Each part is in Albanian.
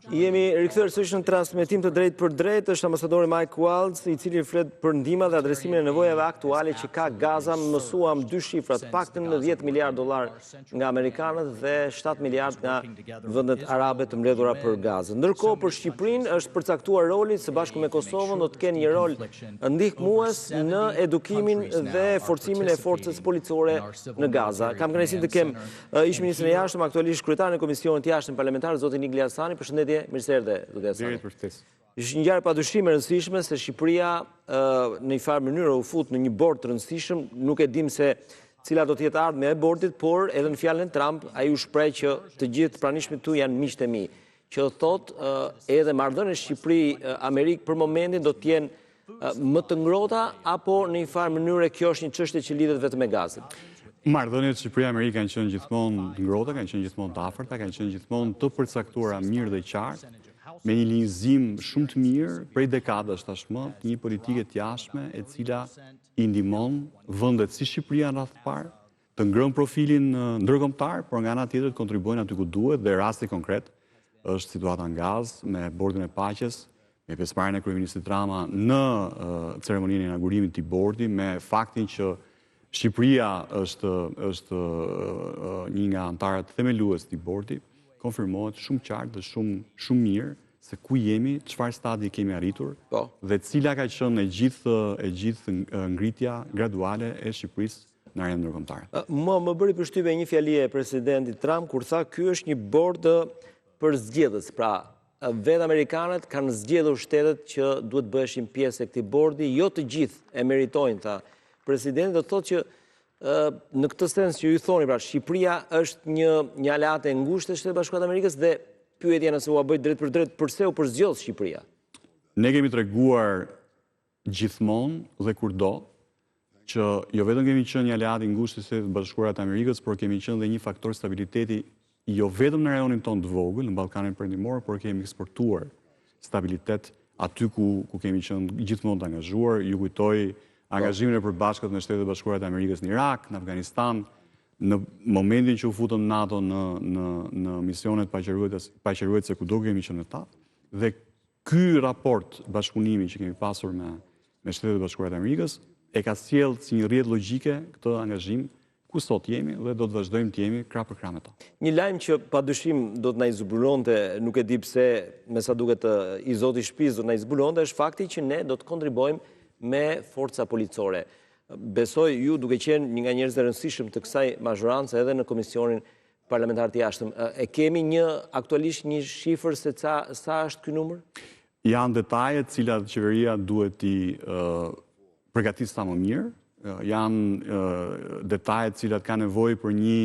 Jemi rikthyer sërish në transmetim të drejtë për drejtë, është ambasadori Mike Waltz, i cili flet për ndihma dhe adresimin e nevojave aktuale që ka Gaza. Mësuam dy shifra, të paktën $10 miliard nga amerikanët dhe 7 miliard nga vendet arabe të mbledhura për Gazën. Ndërkohë për Shqipërinë është përcaktuar roli së bashku me Kosovën do të kenë një rol ndihmues në edukimin dhe forcimin e forcës policore në Gaza. Kam kënaqësinë të kem ish-ministrin e jashtëm, aktualisht kryetarin e Komisionit të Jashtëm Parlamentar, zotin Igli Hasani. Përshëndetje. Mirë se erdhe, duke Hasani. Është një ngjarje padyshim e rëndësishme se Shqipëria në një farë mënyrë u fut në një bord të rëndësishëm, nuk e dim se cila do të jetë ardhmja e bordit, por edhe në fjalën e Trump ai u shpreh që të gjithë pranishmit tu janë miqtë e mi, që thotë edhe marrëdhëniet Shqipëri-Amerikë për momentin do të jenë më të ngrohta apo në një farë mënyrë kjo është një çështje që lidhet vetëm me Gazën. Marrëdhëniet Shqipëri-Amerikë kanë qenë gjithmonë të ngrohta, kanë qenë gjithmonë të afërta, kanë qenë gjithmonë të përcaktuara mirë dhe qartë, me një linjëzim shumë të mirë prej dekadash tashmë, një politike të jashtme e cila i ndihmon vendet si Shqipëria në radhë të parë të ngrënë profilin ndërkombëtar, por nga ana tjetër të kontribuojnë aty ku duhet dhe rasti konkret është situata në Gazë me bordin e paqes, me pjesëmarrjen e kryeministit Rama në ceremoninë e inaugurimit të bordit, me faktin që Shqipëria është një nga anëtarët themelues të bordit, konfirmohet shumë qartë dhe shumë mirë se ku jemi, çfarë stadi kemi arritur dhe cila ka qenë e gjithë ngritja graduale e Shqipërisë në arenën ndërkombëtare. Më bëri përshtypje një fjali e presidentit Trump kur tha ky është një bord për zgjedhës, pra vetë amerikanët kanë zgjedhur shtetet që duhet bëheshin pjesë e këtij bordi, jo të gjithë e meritojnë, tha presidenti. Do thotë që në këtë sens që ju thoni, pra Shqipëria është një aleate e ngushtë e Shtetit Bashkuar të Amerikës dhe pyetja nëse u bëj drejt për drejt, përse u përzgjodh Shqipëria? Ne kemi treguar gjithmonë dhe kurdo që jo vetëm kemi qenë një aleat i ngushtë i Shtetit Bashkuar të Amerikës, por kemi qenë dhe një faktor stabiliteti jo vetëm në rajonin tonë të vogël, në Ballkanin Perëndimor, por kemi eksportuar stabilitet aty ku kemi qenë gjithmonë të angazhuar. Ju kujtoj angazhimin e përbashkët në Shtetet Bashkuara të Amerikës në Irak, në Afganistan, në momentin që u futëm NATO në misionet paqëruese kudo kemi qenë ta. Dhe ky raport bashkëpunimi që kemi pasur me Shtetet Bashkuara të Amerikës e ka sjellë si një rrjet logjike këtë angazhim ku sot jemi dhe do të vazhdojmë të jemi krah për krah me ta. Një lajm që padyshim do të na i zbulonte, nuk e di pse, me sa duket i zoti shtëpisë do të na i zbulonte, është fakti që ne do të kontribuojmë me forca policore. Besoj ju duke qenë një nga njerëzit e rëndësishëm të kësaj mazhorance edhe në Komisionin Parlamentar të Jashtëm, e kemi aktualisht një shifër se sa është ky numër? Janë detaje të cilat qeveria duhet t'i përgatisë sa më mirë, janë detaje të cilat ka nevojë për një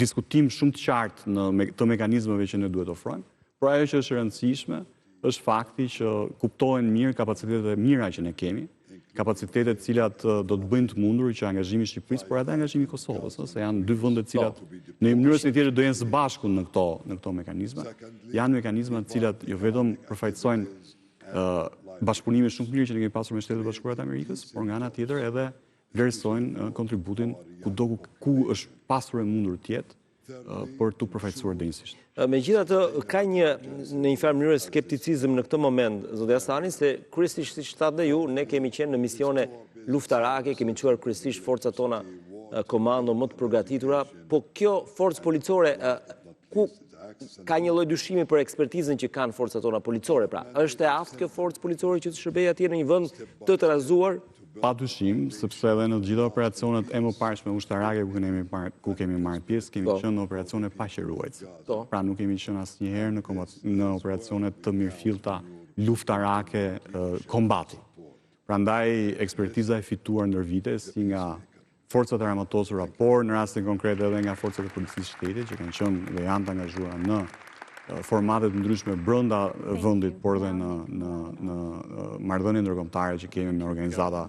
diskutim shumë të qartë të mekanizmave që ne duhet ofrojmë, por ajo që është e rëndësishme është fakti që kuptohen mirë kapacitetet e mira që ne kemi, kapacitetet cilat do të bëjnë të mundur që angazhimi i Shqipërisë, por edhe angazhimi i Kosovës, se janë dy vende të cilat në një mënyrë ose tjetër do jenë së bashku në këto mekanizma. Janë mekanizma të cilat jo vetëm përfaqësojnë bashkëpunime shumë të mirë që ne kemi pasur me Shtetet Bashkuara të Amerikës, por nga ana tjetër edhe vlerësojnë kontributin kudo ku është pasur e mundur të jetë për të përfaqësuar drejtësisht. Megjithatë, ka në një farë mënyrë skepticizëm në këtë moment, zoti Hasani, se kryesisht siç thatë ju, ne kemi qenë në misione luftarake, kemi çuar kryesisht forcat tona komando më të përgatitura, po kjo forcë policore ku ka një lloj dyshimi për ekspertizën që kanë forcat tona policore, pra është e aftë kjo forcë policore që të shërbejë atje në një vend të trazuar? Pa dyshim, sepse edhe në gjitha operacionet e mëparshme ushtarake ku kemi marrë pjesë, kemi qenë në operacione paqëruese. Pra nuk kemi qenë asnjëherë në operacione të mirëfillta luftarake kombati. Prandaj ekspertiza e fituar ndër vite si nga forcat e armatosura, por në rastin konkret edhe nga forcat e policisë shtetit që kanë qenë dhe janë të angazhuara në formatet ndryshme brenda vendit, por edhe në marrëdhënie ndërkombëtare që kemi me organizata